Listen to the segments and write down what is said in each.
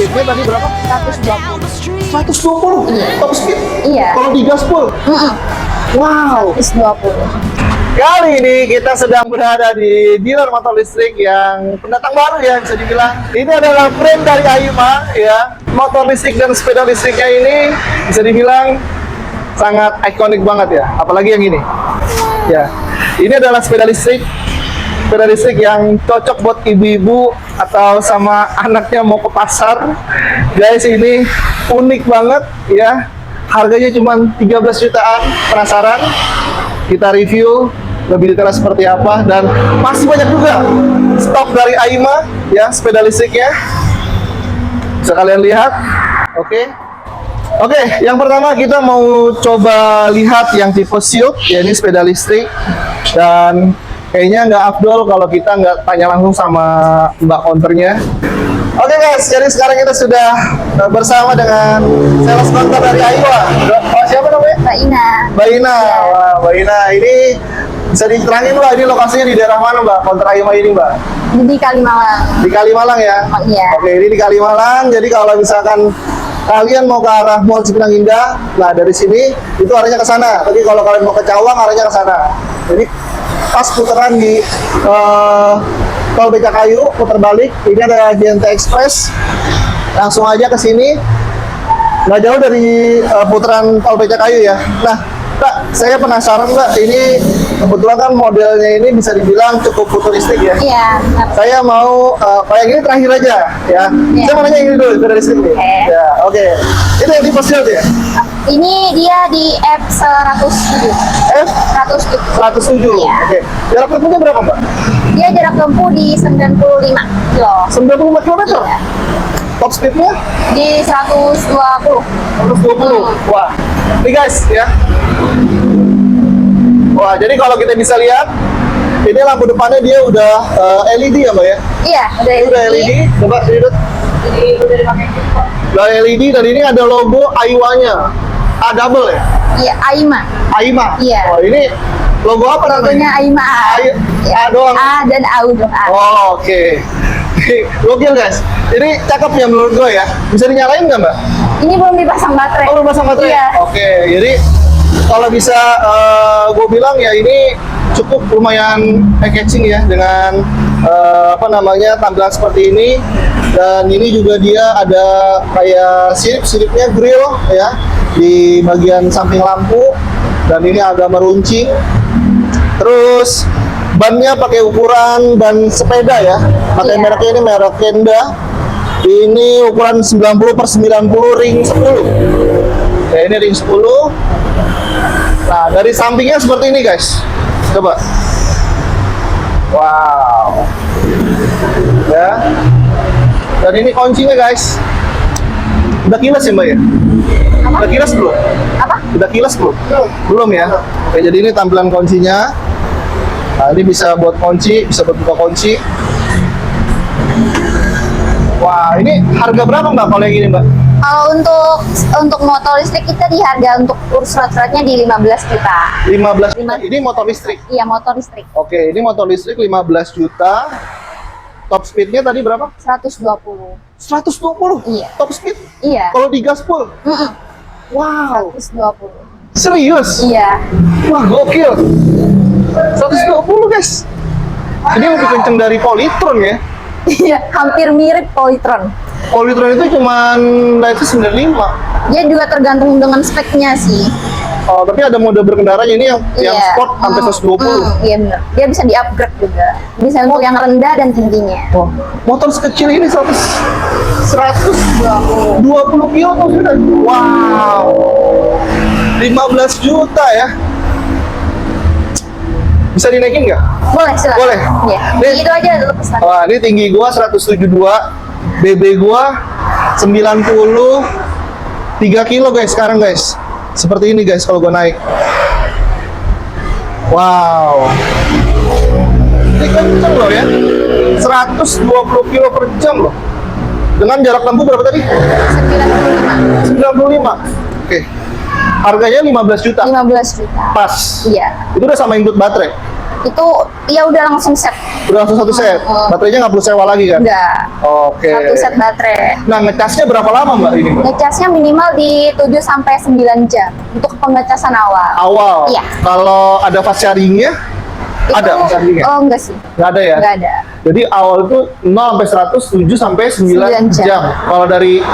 speednya tadi berapa? 120. 120? Iya. Top speed? Iya. Kalau digas full? Wow. 120. Kali ini kita sedang berada di dealer motor listrik yang pendatang baru ya, bisa dibilang. Ini adalah brand dari Ayuma ya. Motor listrik dan sepeda listriknya ini bisa dibilang sangat ikonik banget ya. Apalagi yang ini. Ya. Ini adalah sepeda listrik yang cocok buat ibu-ibu atau sama anaknya mau ke pasar. Guys, ini unik banget ya. Harganya cuma 13 jutaan. Penasaran? Kita review lebih detail seperti apa, dan masih banyak juga stok dari Ayuma ya, sepeda listriknya. Bisa kalian lihat. Oke, yang pertama kita mau coba lihat yang tipe Shield ya, ini sepeda listrik. Dan kayaknya nggak afdol kalau kita nggak tanya langsung sama mbak counternya. Oke guys, jadi sekarang kita sudah bersama dengan sales counter dari Ayuma. Oh, siapa namanya? Mbak Ina. Mbak Ina. Wah, Mbak Ina, ini bisa diterangin Mbak, ini lokasinya di daerah mana Mbak, counter Ayuma ini Mbak? Di Kalimalang. Di Kalimalang ya? Oh, iya. Oke, ini di Kalimalang, jadi kalau misalkan kalian mau ke arah Mall Cipinang Indah, nah dari sini itu arahnya ke sana. Tapi kalau kalian mau ke Cawang, arahnya ke sana. Jadi pas putaran di Tol Becakayu, putar balik, ini ada JNT Express. Langsung aja ke sini. Nggak jauh dari putaran Tol Becakayu ya. Nah, Mbak, saya penasaran Mbak, ini kebetulan kan modelnya ini bisa dibilang cukup futuristik ya. Iya. Saya mau kayak gini terakhir aja ya. Iya. Saya mau nanya ini dulu dari sini. Oke. Ya, oke. Itu yang tipe Shield ya? Ini dia di F107. F 107. 107. Iya. Oke. Jarak tempuhnya berapa Mbak? Dia jarak tempuh di 95 kilo. 95 km. Iya. Top speednya? Di 120. 120. Wah. Nih guys ya. Wah, jadi kalau kita bisa lihat, ini lampu depannya dia udah LED ya Mbak ya? Iya, Ini udah LED. Coba lihat. Jadi udah dipakai. Udah LED, dan ini ada logo Ayuma-nya. A double ya? Iya, Ayuma. Ayuma. Iya. Oh, ini logo apa Logonya namanya? Ayuma A. A doang. A dan AU dong. A. Oh, oke. Gokil guys. Ini cakep ya menurut gue ya. Bisa dinyalain nggak Mbak? Ini belum dipasang baterai. Oh, belum pasang baterai? Iya. Oke, jadi kalau bisa gue bilang ya ini cukup lumayan eye-catching ya dengan apa namanya, tampilan seperti ini. Dan ini juga dia ada kayak sirip-siripnya, grill ya di bagian samping lampu, dan ini agak meruncing. Terus bannya pakai ukuran ban sepeda ya, pakai Iya. mereknya ini merek Kenda. Ini ukuran 90/90 ring 10. Ya, ini ring 10. Nah, dari sampingnya seperti ini guys. Coba. Wow. Ya. Dan ini kuncinya guys. Udah kilas ya Mbak ya? Udah kilas belum? Apa? Udah kilas belum? Belum ya? Oke, jadi ini tampilan kuncinya. Nah, ini bisa buat kunci, bisa buat buka kunci. Wah, ini harga berapa Mbak kalau yang gini Mbak? Untuk motor listrik kita di harga untuk urus surat-suratnya di 15 juta. 15 juta. Ini motor listrik. Iya, motor listrik. Oke, ini motor listrik 15 juta. Top speednya tadi berapa? 120. 120? Iya. Top speed? Iya. Kalau digas full? Mm-mm. Wow. 120. Serius? Iya. Wah, gokil. 120 guys. Ini lebih kenceng dari Polytron ya. Iya, hampir mirip Polytron. Polytron itu cuman itu 95. Dia juga tergantung dengan speknya sih. Oh, tapi ada mode berkendaranya ini yang Iya. sport sampai 120. Iya benar. Dia bisa di-upgrade juga. Bisa untuk yang rendah dan tingginya. Wah, motor sekecil ini 120 kilo tuh sudah. Wow. 15 juta ya. Bisa dinaikin nggak? Boleh, silakan. Boleh. Iya. Nih. Itu aja dulu pesan. Wah, ini tinggi gua 172, BB gua 93 kilo guys sekarang guys. Seperti ini guys kalau gua naik. Wow. Ini kenceng loh ya. 120 kilo per jam loh. Dengan jarak tempuh berapa tadi? 95. 95. Oke. Harganya 15 juta. 15 juta. Pas. Iya. Itu udah sama input baterai. Itu ya udah langsung set. Udah langsung satu set. Baterainya nggak perlu sewa lagi kan? Enggak. Oke. Satu set baterai. Nah, ngecasnya berapa lama Mbak ini Mbak? Ngecasnya minimal di 7 sampai 9 jam untuk pengecasan awal. Awal. Iya. Kalau ada fast charging-nya? Ada fast charging-nya? Oh, enggak sih. Nggak ada ya? Enggak ada. Jadi awal itu 0 sampai 100, 7 sampai 9 9 jam. jam. Kalau dari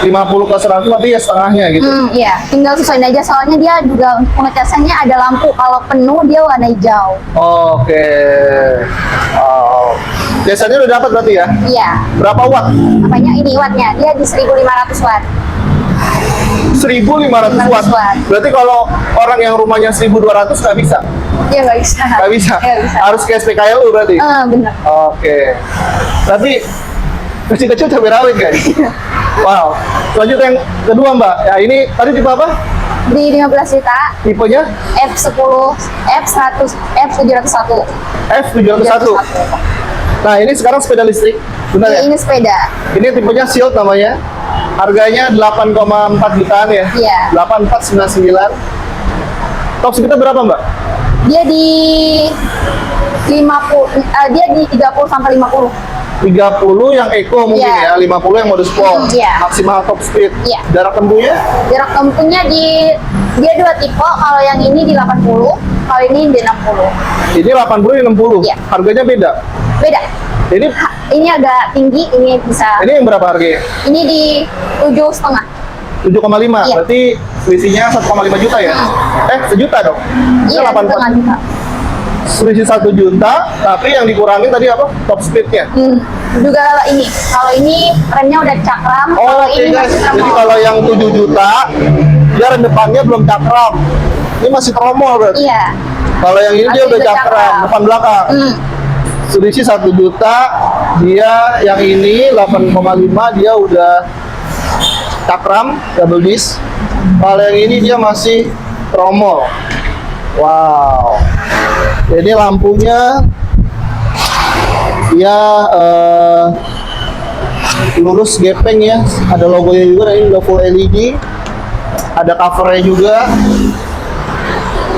50 ke 100 berarti ya setengahnya gitu. Iya, tinggal sesuaiin aja soalnya dia juga untuk pengecasannya ada lampu. Kalau penuh dia warna hijau. Oke. Oh. Biasanya udah dapat berarti ya? Iya. Berapa watt? Apanya ini wattnya? Dia di 1500 watt. 1500 watt. 1500 watt. Berarti kalau orang yang rumahnya 1200 nggak bisa? Dia nggak bisa. Nggak bisa? Nggak bisa. Harus ke SPKLU berarti? Bener. Oke. Tapi kecil-kecil cabai rawit guys. Wow. Selanjutnya yang kedua Mbak. Ya ini tadi tipe apa? Di 15 juta, Tipenya F10, F100, F701. F701. Nah ini sekarang sepeda listrik. Benar ya? Ini sepeda. Ini tipenya Shield namanya. Harganya 8,4 jutaan ya? Iya. 8499. Top speednya berapa Mbak? Dia di 50, dia di 30 sampai 50. 30 yang eco mungkin Iya. ya, 50 yang mode sport. Iya. Maksimal top speed. Iya. Jarak tempuhnya Jarak tempuhnya dia 2 tipe, kalau yang ini di 80, kalau ini di 60. ini 80 ini 60. Iya. Harganya beda. Beda. Ini Ini agak tinggi, ini bisa. ini yang berapa harganya? Ini di 7,5. 7,5. Iya. Berarti selisihnya 1,5 juta ya? Sejuta dong. Iya, 84. 1,5 juta. Selisih 1 juta, tapi yang dikurangin tadi apa? Top speednya. Juga ini, kalau ini remnya udah cakram, kalau Oke ini guys, masih jadi tremol. kalau yang 7 juta, dia rem depannya belum cakram. Ini masih tromol berarti. Iya. Kalau yang ini dia Masih udah udah cakram, cakram. depan belakang. Selisih 1 juta, dia yang ini 8,5 dia udah cakram, double disc. Kalau yang ini dia masih tromol. Wow. Ini lampunya dia lurus gepeng ya, ada logonya juga, ini udah full LED, ada covernya juga,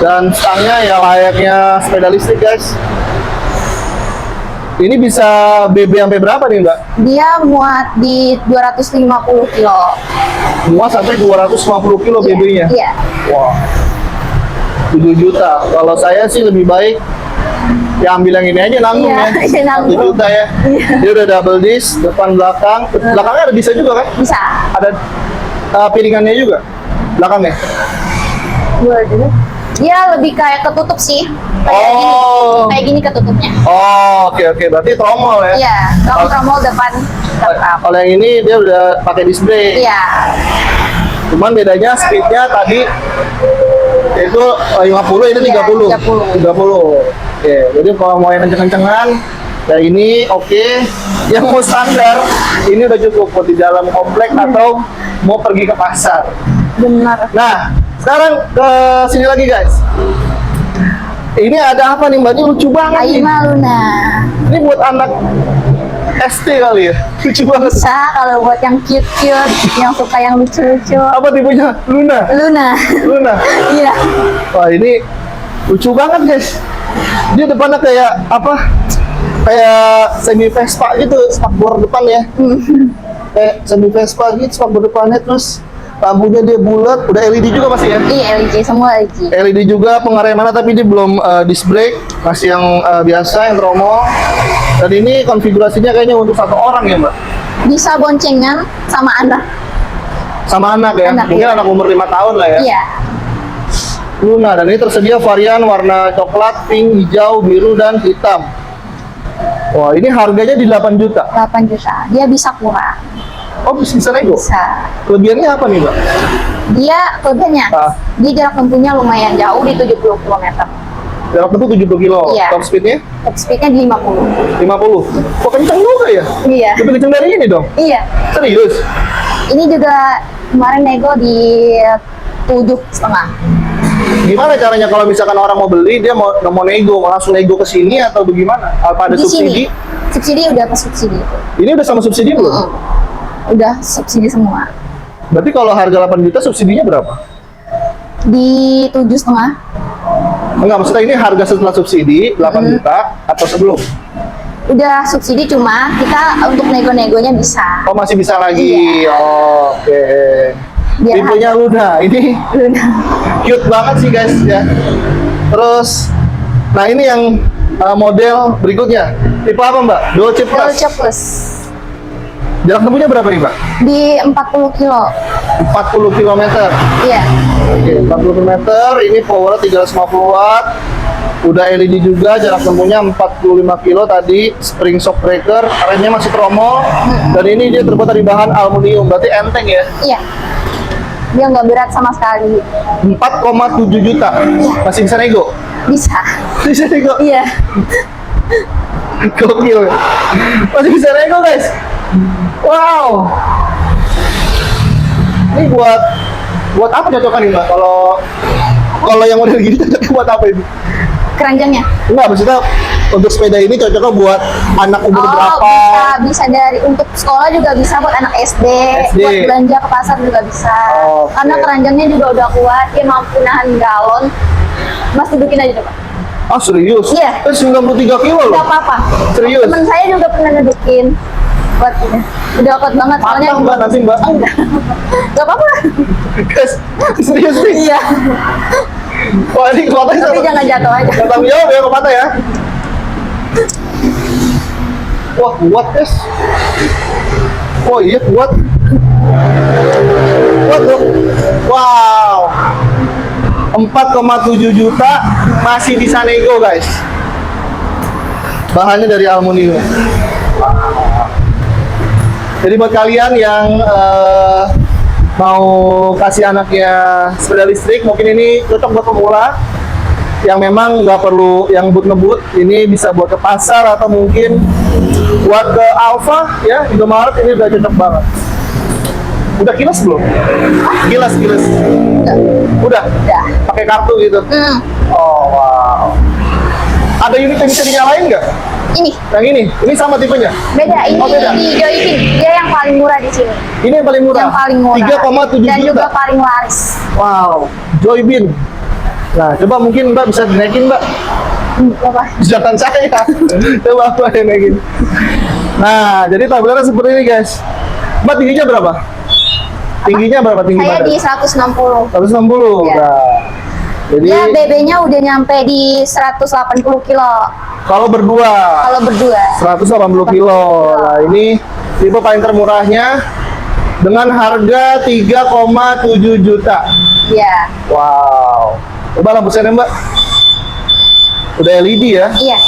dan stangnya ya layaknya sepeda listrik guys. Ini bisa BB sampai berapa nih Mbak? Dia muat di 250 kilo. Muat sampai 250 kilo BB-nya? Iya. Wow. 7 juta. Kalau saya sih lebih baik ya ambil yang ini aja nanggung Iya, ya. iya, nanggung. 1 juta ya. Dia udah double disc, depan belakang. Belakangnya ada bisa juga kan? Bisa. Ada piringannya juga belakangnya. Dia lebih kayak ketutup sih. Oh. Kayak gini ketutupnya. Oh, oke. Berarti tromol ya. Iya, tromol depan cakram. Kalau yang ini dia udah pakai disc brake. Iya. Cuman bedanya speednya tadi itu 50, ini 30. Iya, 30. Oke, jadi kalau mau yang kenceng-kencengan ya ini oke. Yang mau standar ini udah cukup buat di dalam komplek atau mau pergi ke pasar. Benar. Nah, sekarang ke sini lagi guys. Ini ada apa nih Mbak? Ini lucu banget nih. Aima Luna. Ini buat anak SD kali ya. Lucu banget. Bisa kalau buat yang cute-cute, yang suka yang lucu-lucu. Apa tipenya? Luna. Luna. Iya. Wah, ini lucu banget guys. Dia depannya kayak apa? Kayak semi Vespa gitu, spakbor depan ya. Kayak semi Vespa gitu, spakbor depannya, terus lampunya dia bulat, udah LED juga masih ya? Iya, LG, semua LG. LED juga, pengeremannya tapi dia belum disc brake, masih yang biasa, yang tromol. Dan ini konfigurasinya kayaknya untuk 1 orang ya Mbak? Bisa boncengan sama anak. Sama anak ya? Anak, Mungkin iya. anak umur 5 tahun lah ya? Iya. Luna, dan ini tersedia varian warna coklat, pink, hijau, biru, dan hitam. Wah, ini harganya di 8 juta. 8 juta. Dia bisa kurang. Oh, bisa nego? Bisa. Kelebihannya apa nih Mbak? Dia kelebihannya, Ah. dia jarak tempuhnya lumayan jauh di 70 km. Jarak tempuh 70 kilo, Iya. top speednya Top speednya di 50. 50. Kok kenceng juga ya? Iya. Lebih kenceng dari ini dong? Iya. Serius? Ini juga kemarin nego di 7,5. Gimana caranya kalau misalkan orang mau beli, dia mau nego, langsung nego ke sini atau bagaimana? Apa ada Di subsidi? sini. Subsidi udah pas subsidi. Ini udah sama subsidi belum? Udah subsidi semua. Berarti kalau harga 8 juta subsidinya berapa? Di 7,5. Enggak, maksudnya ini harga setelah subsidi 8 juta atau sebelum? Udah subsidi, cuma kita untuk nego-negonya bisa. Oh, masih bisa lagi. Iya. Oke. Biar Tipenya Luna. Ini Luna. cute banget sih guys ya. Terus, nah ini yang model berikutnya. Tipe apa Mbak? Dolce Plus. Dolce Plus. Jarak tempuhnya berapa nih Mbak? Di 40 kilo. 40 km. Iya. Oke, 40 km. Ini power 350 watt. Udah LED juga, jarak tempuhnya 45 kilo tadi. Spring shock breaker, remnya masih tromol. Dan ini dia terbuat dari bahan aluminium, berarti enteng ya. Iya. Dia nggak berat sama sekali. 4,7 juta. Masih bisa nego? Bisa. Bisa nego? Iya. Gokil. Masih bisa nego guys. Wow. Ini buat apa cocoknya nih Mbak? Kalau yang model gini cocoknya buat apa ini? Keranjangnya. Enggak, maksudnya untuk sepeda ini cocoknya buat anak umur berapa? Bisa dari untuk sekolah juga bisa, buat anak SD, buat belanja ke pasar juga bisa. Oke. Karena keranjangnya juga udah kuat, dia mampu nahan galon. Mas dudukin aja coba. Ah serius? Iya. 93 kilo loh? Nggak apa-apa. Serius? Temen saya juga pernah dudukin. Buat ini. Udah kuat banget soalnya. Patah Mbak nanti Mbak? Enggak. Nggak apa-apa. Guys, serius nih? Iya. Wah ini kepatahnya Tapi jangan jatuh aja. Gak tanggung jawab ya kepatah ya? Wah kuat guys. Oh iya kuat. Kuat loh. Wow. 4,7 juta masih bisa nego guys. Bahannya dari aluminium. Jadi buat kalian yang mau kasih anaknya sepeda listrik, mungkin ini cocok buat pemula yang memang nggak perlu yang ngebut, ini bisa buat ke pasar atau mungkin buat ke Alfa ya, Indomaret, ini udah cocok banget. Udah kilas belum? Kilas. Udah? Udah. Pakai kartu gitu? Oh wow. Ada unit yang bisa dinyalain nggak? Ini Yang ini sama tipenya? beda. Ini Oh, beda. di Joyfin. Dia yang paling murah di sini. Ini yang paling murah? Yang paling murah. 3,7 Dan juta? juga paling laris. Wow, Joybin. Nah, coba mungkin Mbak bisa naikin Mbak. Apa? Jangan saya. Coba Mbak yang naikin. Nah, jadi tabelnya seperti ini guys. Mbak tingginya berapa? Tingginya berapa tinggi Saya badan? di 160. 160. Iya. Nah, jadi Dia BB-nya udah nyampe di 180 kilo. kalau berdua Kalau berdua. 180 kilo. Nah, ini tipe paling termurahnya dengan harga 3,7 juta. Iya. Wow. Coba lampu sennya Mbak. Udah LED ya. Iya.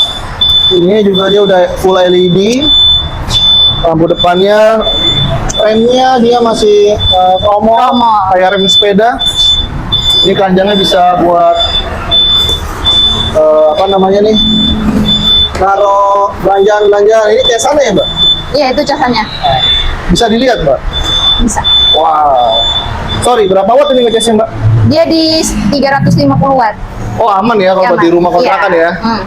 Ini juga dia udah full LED. Lampu depannya, remnya dia masih tromol, kayak rem sepeda. Ini keranjangnya bisa buat apa namanya nih? Naruh belanjaan. Ini casannya ya Mbak? Iya, itu casannya. Bisa dilihat Mbak? Bisa. Wow. Sorry, berapa watt ini ngecasnya Mbak? Dia di 350 watt. Oh aman ya kalau buat di rumah kontrakan Iya. ya.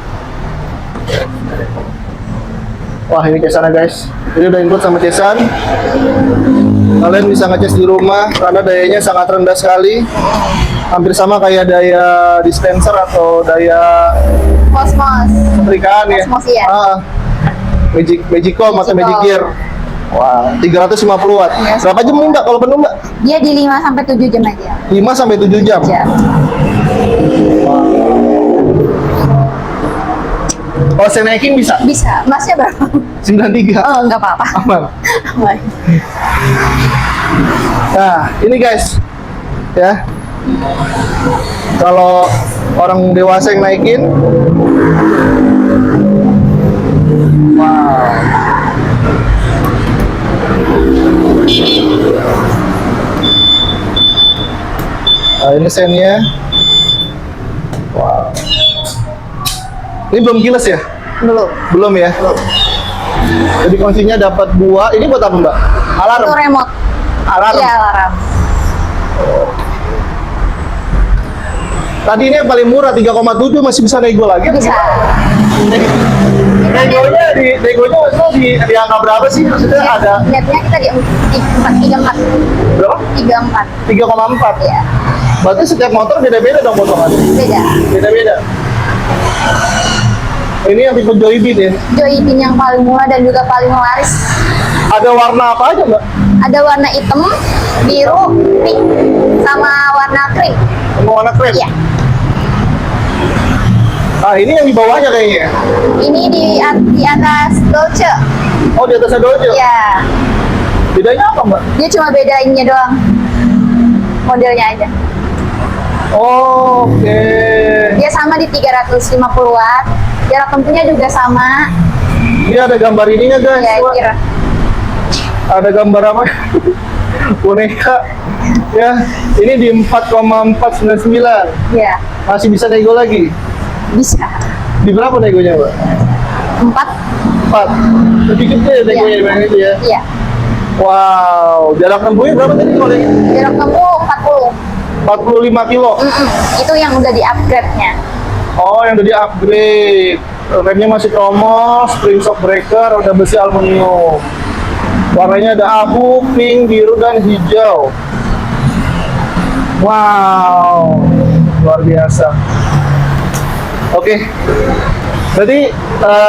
Wah ini casannya guys. Ini udah include sama casan. Kalian bisa ngecas di rumah karena dayanya sangat rendah sekali. Hampir sama kayak daya dispenser atau daya Cosmos. setrikaan ya. Cosmos, iya. Magicom atau Magic Gear. Wah, 350 watt. Iya. Berapa jam nih Mbak kalau penuh Mbak? Dia di 5 sampai 7 jam aja. 5 sampai 7 jam. Jam. Kalau saya naikin bisa? Bisa. Masnya berapa? 93. Oh, nggak apa-apa. Aman. Aman. Nah, ini guys. Ya. Kalau orang dewasa yang naikin. Wow. Nah, ini sennya. Wow. Ini belum kilas ya? Belum. Belum ya? Jadi kuncinya dapat 2. Ini buat apa Mbak? Alarm? Itu remote. Alarm? Iya, alarm. Tadi ini yang paling murah 3,7 masih bisa nego lagi? Bisa. Negonya maksudnya di angka berapa sih? Maksudnya ada Netnya kita di 34. berapa? 34. 3,4. Iya. Berarti setiap motor beda-beda dong potongannya? Beda. Beda-beda. Ini yang tipe Joybit ya? Joybit yang paling murah dan juga paling laris. Ada warna apa aja mbak? Ada warna hitam, biru, pink, sama warna krim. Sama warna krim? Iya. Ah ini yang di bawahnya kayaknya. Ini di atas Dolce. Oh di atasnya Dolce? Iya. Bedanya apa mbak? Dia cuma beda ininya doang. Modelnya aja. Oke. Dia sama di 350 watt. Jarak tempuhnya juga sama. Ini ada gambar ininya guys. Ya, Mbak. kira. Ada gambar apa? Boneka. Ya, ini di 4,499. Ya, Masih bisa nego lagi. bisa. Di berapa negonya mbak? 4. 4. Lebih gede negonya Iya. dibanding itu ya. Iya. Wow, jarak tempuhnya berapa tadi kalau ini? Jarak tempuh 40. 45 kilo. Itu yang udah di-upgrade-nya. Oh, yang udah di-upgrade. Remnya masih tromol, spring shock breaker, udah besi aluminium. Warnanya ada abu, pink, biru, dan hijau. Wow, luar biasa. Oke, berarti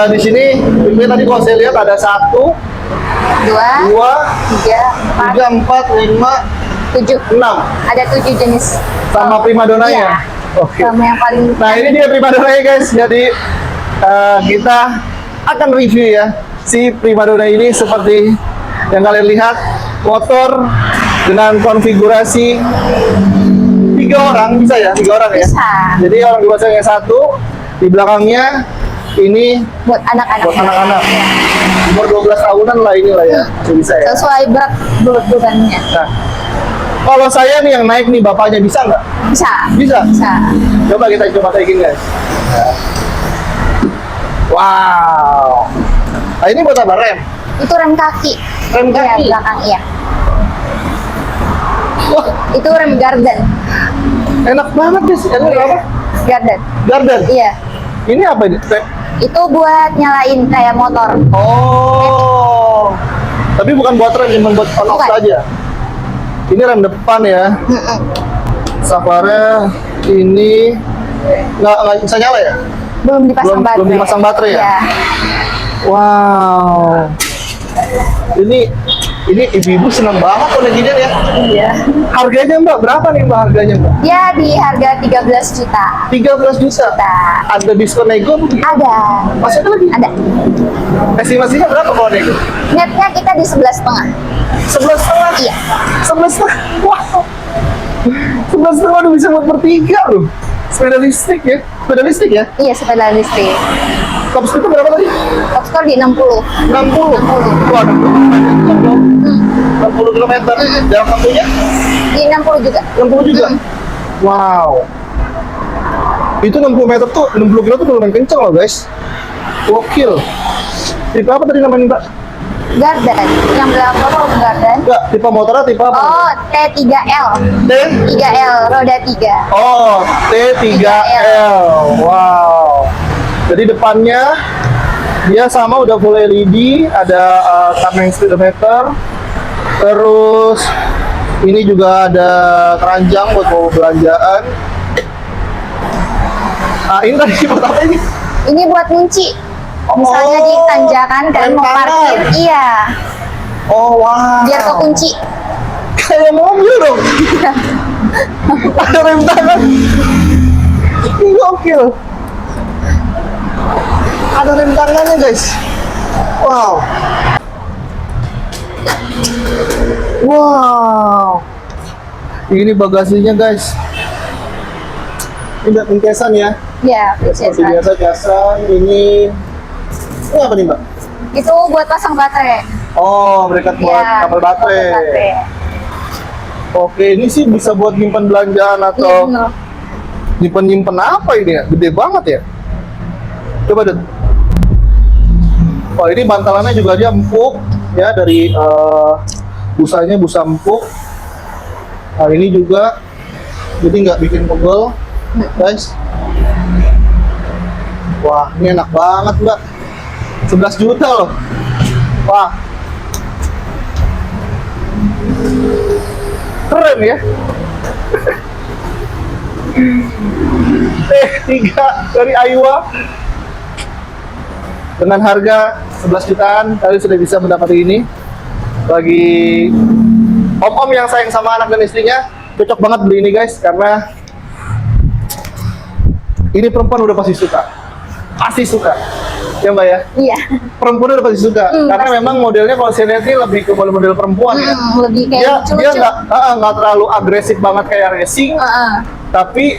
di sini pilih tadi kalau saya lihat ada 1, 2, 2, 3, 3, 4, 5, 4, 7. 6. Ada 7 jenis. Sama primadonanya? Iya. Oke. Sama yang paling Nah ini dia primadonanya guys. Jadi kita akan review ya si primadona ini seperti yang kalian lihat, motor dengan konfigurasi 3 orang bisa ya, 3 orang ya. Bisa. Jadi orang dewasa yang 1, di belakangnya ini buat anak-anak. buat anak-anak. Iya. Umur 12 tahunan lah inilah ya, masih bisa ya. Sesuai berat bebannya. Nah, kalau saya nih yang naik nih bapaknya bisa nggak? Bisa. Bisa. Bisa. Coba kita coba naikin guys. Wow. Nah ini buat apa rem? Itu rem kaki. Rem kaki? Iya, belakang iya. Wah, Itu rem garden. enak banget guys. Ini apa? Garden. Garden. Iya. Ini apa ini? Rem? Itu buat nyalain kayak motor. Oh. Tapi bukan buat rem, cuma buat on off Bukan. saja. Ini rem depan ya. Safarnya ini nggak bisa nyala ya? Belum dipasang baterai. Belum dipasang baterai ya? Iya. Wow. Ini ibu-ibu senang banget kalau gini ya. Iya. Harganya mbak, berapa nih mbak harganya mbak? Dia di harga 13 juta. 13 juta. Ada diskon nego mungkin? Ada. Masih ada lagi? Ada. Estimasinya berapa kalau nego? Netnya kita di 11,5. 11,5? Iya. 11,5? Wow. 11,5 udah bisa buat bertiga loh. Sepeda listrik ya? Sepeda listrik ya? Iya, sepeda listrik. Top speed itu berapa tadi? Top score di 60. 60? Wah, 60 km. Jarak tempuhnya? Di 60 juga. 60 juga? Wow. Itu 60 meter tuh, 60 kilo tuh lumayan kenceng loh guys. Gokil. Tipe apa tadi namanya mbak? Garden. Yang belakang garden. Enggak, tipe motornya tipe apa? Oh, T3L. T? 3L, roda 3. Oh, T3L. Wow. Jadi depannya dia sama udah full LED, ada timing speedometer. Terus ini juga ada keranjang buat bawa belanjaan. Ah, ini tadi buat apa ini? Ini buat ngunci. Misalnya di tanjakan kalian mau parkir, iya. Oh, wow. Biar kekunci. Kayak mobil dong. Ada rem tangan. Ini gokil. Ada rem tangannya guys. Wow. Wow. Ini bagasinya guys. Ini pengkesan ya. Ya, Seperti princess. biasa casan. Ini apa nih mbak? Itu buat pasang baterai. Oh, berikat buat Iya, kabel baterai. Oke, ini sih bisa buat nyimpan belanjaan Iya, atau bener. nyimpen apa ini ya? Gede banget ya. Coba deh. Oh, ini bantalannya juga dia empuk ya, dari busanya busa empuk. Nah, ini juga jadi nggak bikin pegel, guys. Wah, ini enak banget mbak. 11 juta loh. Wah, keren ya. T3 dari Aiwa dengan harga 11 jutaan. Kalian sudah bisa mendapati ini. Bagi om-om yang sayang sama anak dan istrinya, cocok banget beli ini guys, karena ini perempuan udah pasti suka ya mbak ya. Iya. Perempuan udah pasti suka karena pasti. memang modelnya kalau saya lihat ini lebih ke model perempuan ya. Lebih kayak Dia lucu-lucu. nggak terlalu agresif banget kayak racing, tapi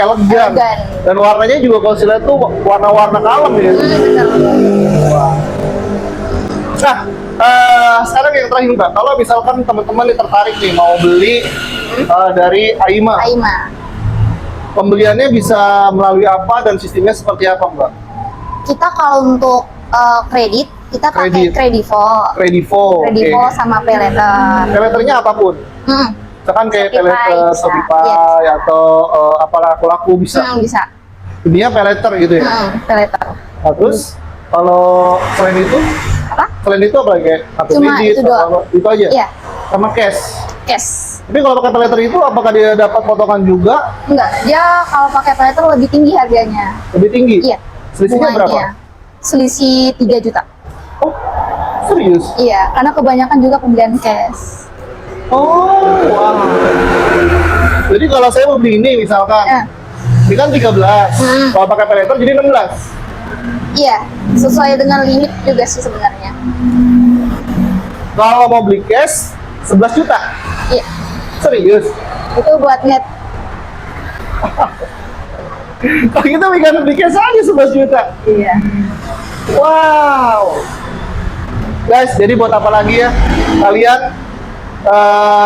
elegan. Elegan. Dan warnanya juga kalau saya lihat tuh warna-warna kalem ya. Bener. Nah, sekarang yang terakhir mbak, kalau misalkan teman-teman nih tertarik nih mau beli dari Aima, Aima. pembeliannya bisa melalui apa dan sistemnya seperti apa mbak? Kita kalau untuk kredit, kita pakai Kredit. Kredivo. Kredivo, Kredivo oke. sama pay letter. Pay-letternya apapun, misalkan kayak Shopify pay-letter bisa. Shopify Iya, bisa. atau apa laku-laku bisa. Bisa. Intinya pay-letter gitu ya. Pay letter. Nah, terus kalau selain itu, Apa? selain itu apa lagi? Kartu Cuma kredit, itu doang. atau itu aja? Iya, Sama cash. cash. Tapi kalau pakai pay-letter itu, apakah dia dapat potongan juga Enggak, dia kalau pakai pay letter lebih tinggi harganya. lebih tinggi? Iya. Selisihnya berapa? Bunganya. Selisih 3 juta. Oh, serius? Iya, karena kebanyakan juga pembelian cash. Oh, wow. Jadi kalau saya mau beli ini misalkan, ini kan 13, kalau pakai pay-letter jadi 16. Iya, sesuai dengan limit juga sih sebenarnya. Kalau mau beli cash, 11 juta. Iya, Serius? itu buat net. Kalau kita pegang beli cash aja 11 juta. Iya. Wow. Guys, jadi buat apa lagi ya kalian?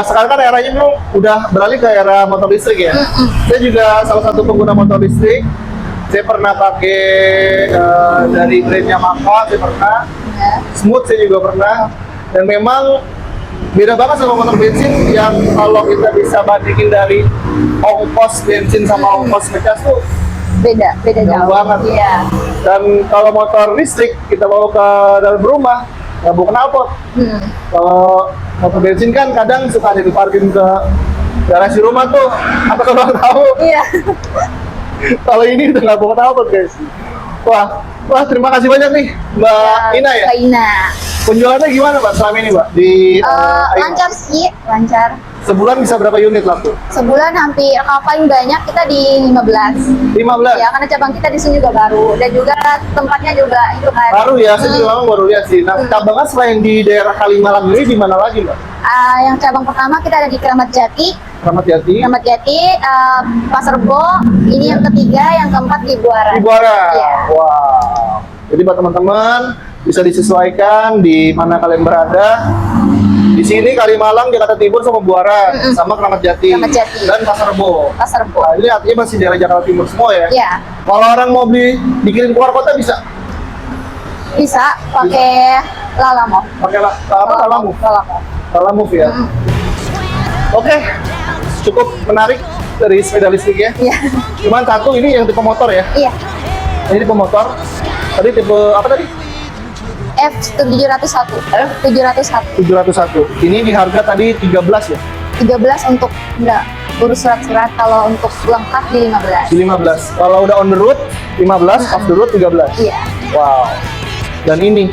Sekarang kan eranya memang udah beralih ke era motor listrik ya. Saya juga salah satu pengguna motor listrik. Saya pernah pakai dari brand Yamaha, saya pernah. Ya. Smooth saya juga pernah. Dan memang beda banget sama motor bensin yang kalau kita bisa bandingin dari ongkos bensin sama ongkos ngecas tuh Beda jauh jauh. banget. Iya. Dan kalau motor listrik kita bawa ke dalam rumah nggak bawa knalpot. Kalau motor bensin kan kadang suka ada diparkirin ke garasi rumah tuh, apa kalau tahu? Iya. Kalau ini udah nggak bawa knalpot guys. Wah terima kasih banyak nih Mbak Ina ya. Mbak Ina. Penjualannya gimana Mbak selama ini Mbak di Aima? Lancar sih, lancar. Sebulan bisa berapa unit laku? Sebulan hampir, kalau paling banyak kita di 15. 15? Ya, karena cabang kita di sini juga baru dan juga tempatnya juga itu kan. Baru ya, saya juga memang baru lihat sih. Nah, cabangnya selain di daerah Kalimalang ini di mana lagi Mbak? Yang cabang pertama kita ada di Keramat Jati, Kramat Jati, Pasar Rebo. Ini yang ketiga, yang keempat di Buaran. di Buara. Iya. Wow. Jadi buat teman-teman bisa disesuaikan di mana kalian berada. Di sini Kalimalang, Jakarta Timur sama Buara, sama Kramat Jati, Kramat Jati. dan Pasar Rebo. Pasar Rebo. Nah, ini artinya masih daerah Jakarta Timur semua ya. Iya, Kalau orang mau beli dikirim keluar kota bisa? bisa pakai Lalamo. Pakai Lalamove. Lalamo. Lalamove ya. Oke, cukup menarik dari sepeda listrik ya. Iya. Cuman satu ini yang tipe motor ya. Iya. Ini tipe motor. Tadi tipe apa tadi? F701. F? 701. 701. Ini di harga tadi 13 ya. 13 untuk enggak urus surat-surat, kalau untuk lengkap di 15. Di 15. Kalau udah on the road 15, off the road 13. Iya. Wow. Dan ini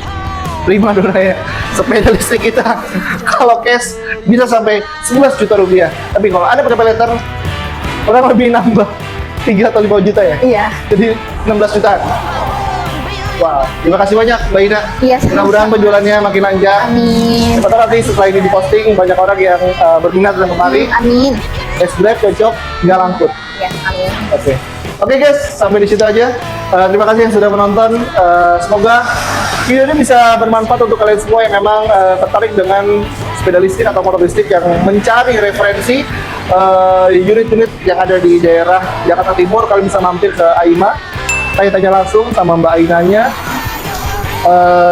prima dona ya, sepeda listrik kita kalau cash bisa sampai 11 juta rupiah. Tapi kalau Anda pakai pay letter, orang lebih nambah 3 atau 5 juta ya. Iya. Jadi 16 jutaan. Wow, terima kasih banyak Mbak Ina. Iya, Mudah-mudahan penjualannya makin lancar. Amin. Siapa tahu nanti setelah ini diposting banyak orang yang berminat dan kemari. Amin. Test drive cocok, nggak langkut. Ya, amin. Oke guys, sampai di situ aja. Terima kasih yang sudah menonton. Semoga video ini bisa bermanfaat untuk kalian semua yang memang tertarik dengan sepeda listrik atau motor listrik yang mencari referensi unit-unit yang ada di daerah Jakarta Timur. Kalian bisa mampir ke Aima, tanya-tanya langsung sama Mbak Ainanya.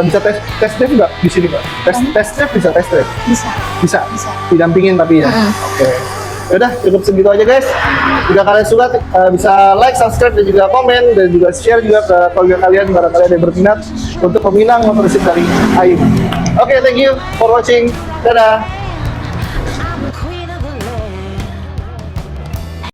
Bisa tes drive nggak di sini Mbak? Tes drive bisa tes drive? Bisa. Bisa. Didampingin tapi ya. Oke. Yaudah, cukup segitu aja guys. Jika kalian suka, bisa like, subscribe, dan juga komen, dan juga share juga ke keluarga kalian, barangkali ada yang berminat untuk peminang motor listrik dari Aima. Oke, thank you for watching. Dadah.